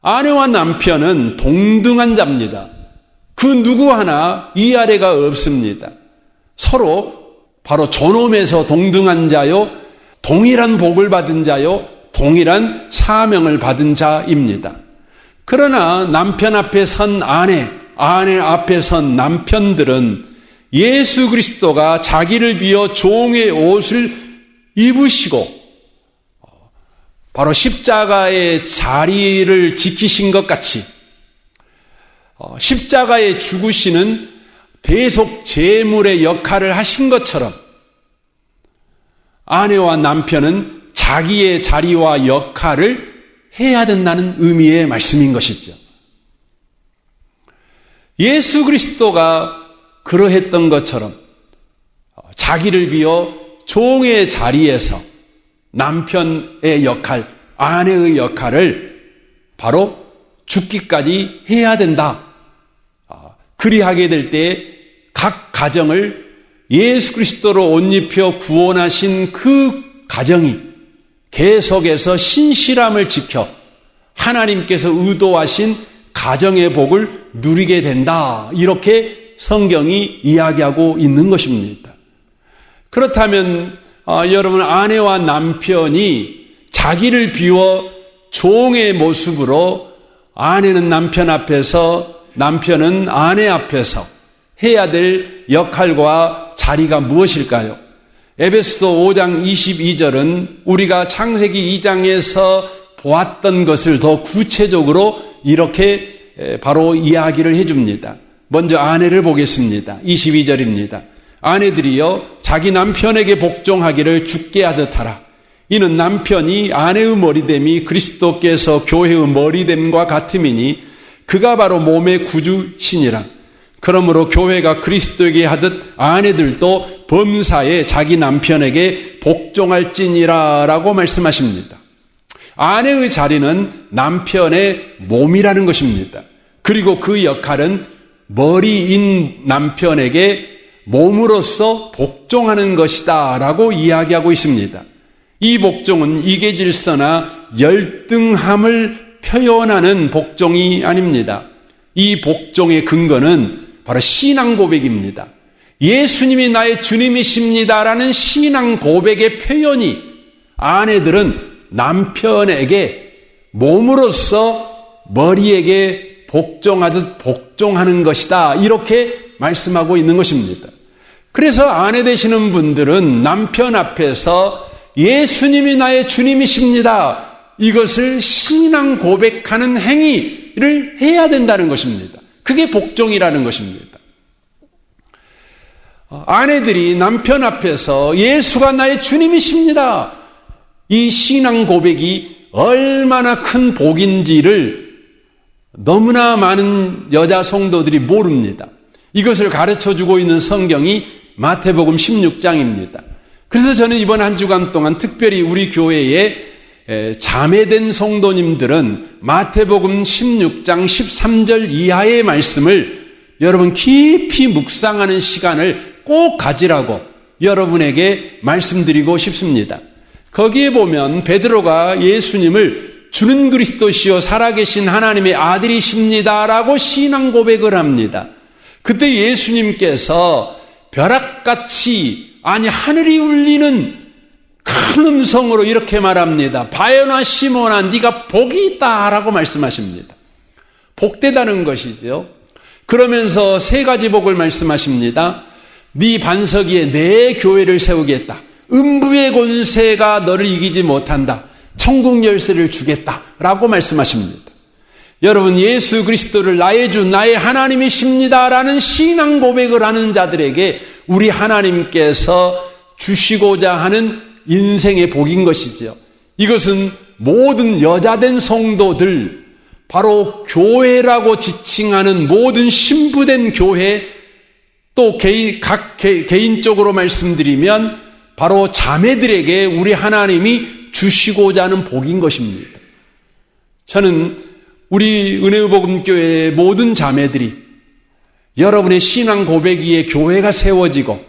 아내와 남편은 동등한 자입니다. 그 누구 하나 위아래가 없습니다. 서로 바로 존엄에서 동등한 자요, 동일한 복을 받은 자요, 동일한 사명을 받은 자입니다. 그러나 남편 앞에 선 아내, 아내 앞에 선 남편들은 예수 그리스도가 자기를 비워 종의 옷을 입으시고 바로 십자가의 자리를 지키신 것 같이 십자가에 죽으시는 대속 제물의 역할을 하신 것처럼 아내와 남편은 자기의 자리와 역할을 해야 된다는 의미의 말씀인 것이죠. 예수 그리스도가 그러했던 것처럼 자기를 비워 종의 자리에서 남편의 역할, 아내의 역할을 바로 죽기까지 해야 된다. 그리하게 될 때 각 가정을 예수 그리스도로 옷 입혀 구원하신 그 가정이 계속해서 신실함을 지켜 하나님께서 의도하신 가정의 복을 누리게 된다. 이렇게 성경이 이야기하고 있는 것입니다. 그렇다면 여러분, 아내와 남편이 자기를 비워 종의 모습으로 아내는 남편 앞에서, 남편은 아내 앞에서 해야 될 역할과 자리가 무엇일까요? 에베소서 5장 22절은 우리가 창세기 2장에서 보았던 것을 더 구체적으로 이렇게 바로 이야기를 해줍니다. 먼저 아내를 보겠습니다. 22절입니다. 아내들이여 자기 남편에게 복종하기를 주께 하듯 하라. 이는 남편이 아내의 머리됨이 그리스도께서 교회의 머리됨과 같음이니 그가 바로 몸의 구주시니라. 그러므로 교회가 그리스도에게 하듯 아내들도 범사에 자기 남편에게 복종할지니라 라고 말씀하십니다. 아내의 자리는 남편의 몸이라는 것입니다. 그리고 그 역할은 머리인 남편에게 몸으로서 복종하는 것이다 라고 이야기하고 있습니다. 이 복종은 이계질서나 열등함을 표현하는 복종이 아닙니다. 이 복종의 근거는 바로 신앙 고백입니다. 예수님이 나의 주님이십니다라는 신앙 고백의 표현이 아내들은 남편에게 몸으로서 머리에게 복종하듯 복종하는 것이다. 이렇게 말씀하고 있는 것입니다. 그래서 아내 되시는 분들은 남편 앞에서 예수님이 나의 주님이십니다. 이것을 신앙 고백하는 행위를 해야 된다는 것입니다. 그게 복종이라는 것입니다. 아내들이 남편 앞에서 예수가 나의 주님이십니다. 이 신앙 고백이 얼마나 큰 복인지를 너무나 많은 여자 성도들이 모릅니다. 이것을 가르쳐주고 있는 성경이 마태복음 16장입니다. 그래서 저는 이번 한 주간 동안 특별히 우리 교회에 자매된 성도님들은 마태복음 16장 13절 이하의 말씀을 여러분 깊이 묵상하는 시간을 꼭 가지라고 여러분에게 말씀드리고 싶습니다. 거기에 보면 베드로가 예수님을 주는 그리스도시요 살아계신 하나님의 아들이십니다라고 신앙 고백을 합니다. 그때 예수님께서 벼락같이, 아니 하늘이 울리는 큰 음성으로 이렇게 말합니다. 바요나 시몬아 네가 복이 있다라고 말씀하십니다. 복되다는 것이죠. 그러면서 세 가지 복을 말씀하십니다. 네 반석 위에 내 교회를 세우겠다. 음부의 권세가 너를 이기지 못한다. 천국 열쇠를 주겠다라고 말씀하십니다. 여러분, 예수 그리스도를 나의 주, 나의 하나님이십니다라는 신앙 고백을 하는 자들에게 우리 하나님께서 주시고자 하는 인생의 복인 것이지요. 이것은 모든 여자된 성도들, 바로 교회라고 지칭하는 모든 신부된 교회, 또 개인적으로 말씀드리면 바로 자매들에게 우리 하나님이 주시고자 하는 복인 것입니다. 저는 우리 은혜의 복음교회의 모든 자매들이 여러분의 신앙 고백 위에 교회가 세워지고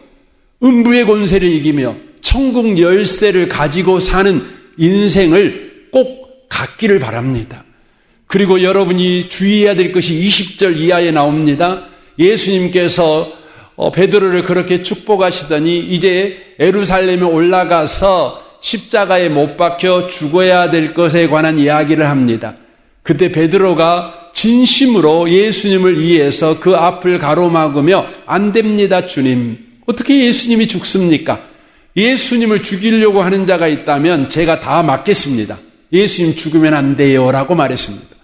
음부의 권세를 이기며 천국 열쇠를 가지고 사는 인생을 꼭 갖기를 바랍니다. 그리고 여러분이 주의해야 될 것이 20절 이하에 나옵니다. 예수님께서 베드로를 그렇게 축복하시더니 이제 예루살렘에 올라가서 십자가에 못 박혀 죽어야 될 것에 관한 이야기를 합니다. 그때 베드로가 진심으로 예수님을 위해서 그 앞을 가로막으며 안 됩니다, 주님. 어떻게 예수님이 죽습니까? 예수님을 죽이려고 하는 자가 있다면 제가 다 막겠습니다. 예수님 죽으면 안 돼요 라고 말했습니다.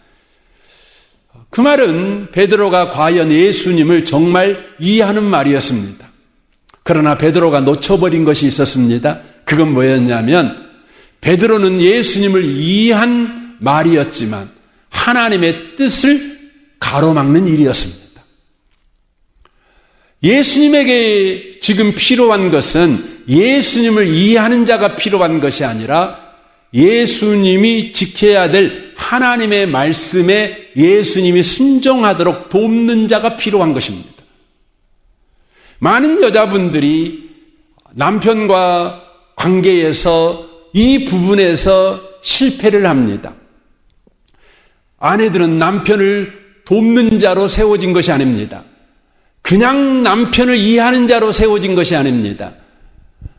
그 말은 베드로가 과연 예수님을 정말 이해하는 말이었습니다. 그러나 베드로가 놓쳐버린 것이 있었습니다. 그건 뭐였냐면 베드로는 예수님을 이해한 말이었지만 하나님의 뜻을 가로막는 일이었습니다. 예수님에게 지금 필요한 것은 예수님을 이해하는 자가 필요한 것이 아니라 예수님이 지켜야 될 하나님의 말씀에 예수님이 순종하도록 돕는 자가 필요한 것입니다. 많은 여자분들이 남편과 관계에서 이 부분에서 실패를 합니다. 아내들은 남편을 돕는 자로 세워진 것이 아닙니다. 그냥 남편을 이해하는 자로 세워진 것이 아닙니다.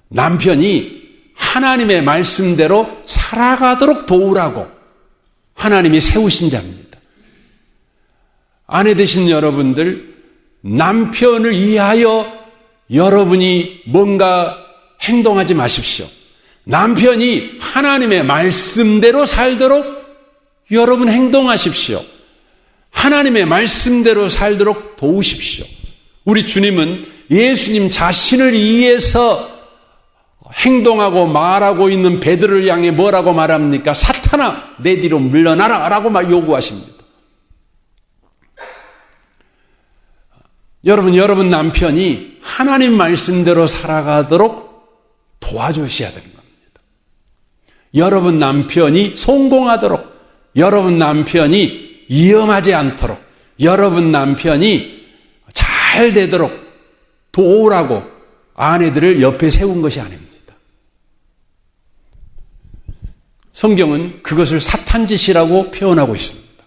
남편이 하나님의 말씀대로 살아가도록 도우라고 하나님이 세우신 자입니다. 아내 되신 여러분들, 남편을 이해하여 여러분이 뭔가 행동하지 마십시오. 남편이 하나님의 말씀대로 살도록 여러분 행동하십시오. 하나님의 말씀대로 살도록 도우십시오. 우리 주님은 예수님 자신을 위해서 행동하고 말하고 있는 베드로를 향해 뭐라고 말합니까? 사탄아, 내 뒤로 물러나라 라고 요구하십니다. 여러분 남편이 하나님 말씀대로 살아가도록 도와주셔야 되는 겁니다. 여러분 남편이 성공하도록, 여러분 남편이 위험하지 않도록, 여러분 남편이 잘 되도록 도우라고 아내들을 옆에 세운 것이 아닙니다. 성경은 그것을 사탄짓이라고 표현하고 있습니다.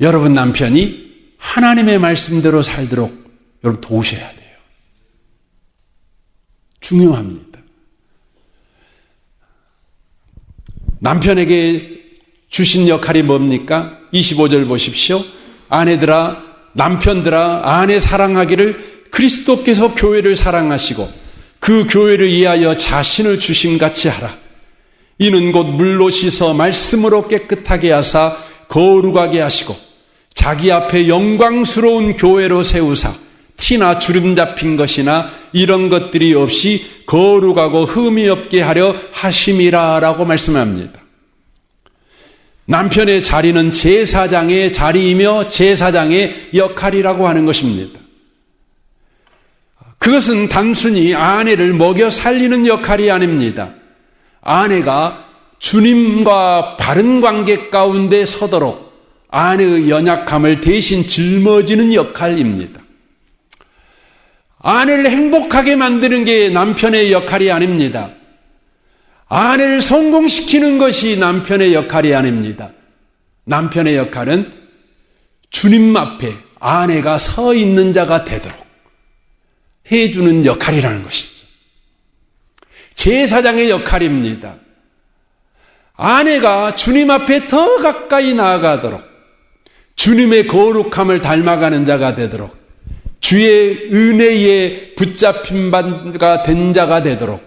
여러분 남편이 하나님의 말씀대로 살도록 여러분 도우셔야 돼요. 중요합니다. 남편에게 주신 역할이 뭡니까? 25절 보십시오. 아내들아, 남편들아, 아내 사랑하기를 그리스도께서 교회를 사랑하시고 그 교회를 위하여 자신을 주심같이 하라. 이는 곧 물로 씻어 말씀으로 깨끗하게 하사 거룩하게 하시고 자기 앞에 영광스러운 교회로 세우사 티나 주름 잡힌 것이나 이런 것들이 없이 거룩하고 흠이 없게 하려 하심이라 라고 말씀합니다. 남편의 자리는 제사장의 자리이며 제사장의 역할이라고 하는 것입니다. 그것은 단순히 아내를 먹여 살리는 역할이 아닙니다. 아내가 주님과 바른 관계 가운데 서도록 아내의 연약함을 대신 짊어지는 역할입니다. 아내를 행복하게 만드는 게 남편의 역할이 아닙니다. 아내를 성공시키는 것이 남편의 역할이 아닙니다. 남편의 역할은 주님 앞에 아내가 서 있는 자가 되도록 해주는 역할이라는 것이죠. 제사장의 역할입니다. 아내가 주님 앞에 더 가까이 나아가도록 주님의 거룩함을 닮아가는 자가 되도록 주의 은혜에 붙잡힌 바가 된 자가 되도록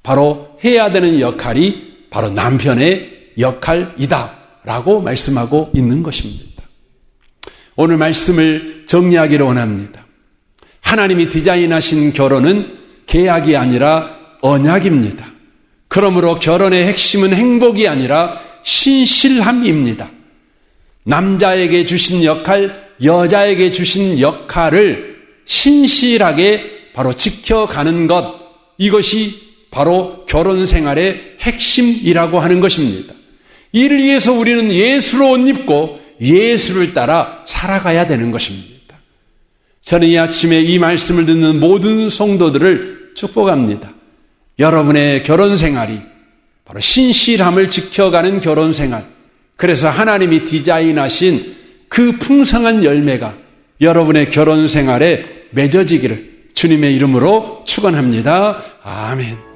바로 해야 되는 역할이 바로 남편의 역할이다 라고 말씀하고 있는 것입니다. 오늘 말씀을 정리하기를 원합니다. 하나님이 디자인하신 결혼은 계약이 아니라 언약입니다. 그러므로 결혼의 핵심은 행복이 아니라 신실함입니다. 남자에게 주신 역할, 여자에게 주신 역할을 신실하게 바로 지켜가는 것, 이것이 바로 결혼 생활의 핵심이라고 하는 것입니다. 이를 위해서 우리는 예수로 옷 입고 예수를 따라 살아가야 되는 것입니다. 저는 이 아침에 이 말씀을 듣는 모든 성도들을 축복합니다. 여러분의 결혼 생활이 바로 신실함을 지켜가는 결혼 생활, 그래서 하나님이 디자인하신 그 풍성한 열매가 여러분의 결혼 생활에 맺어지기를 주님의 이름으로 축원합니다. 아멘.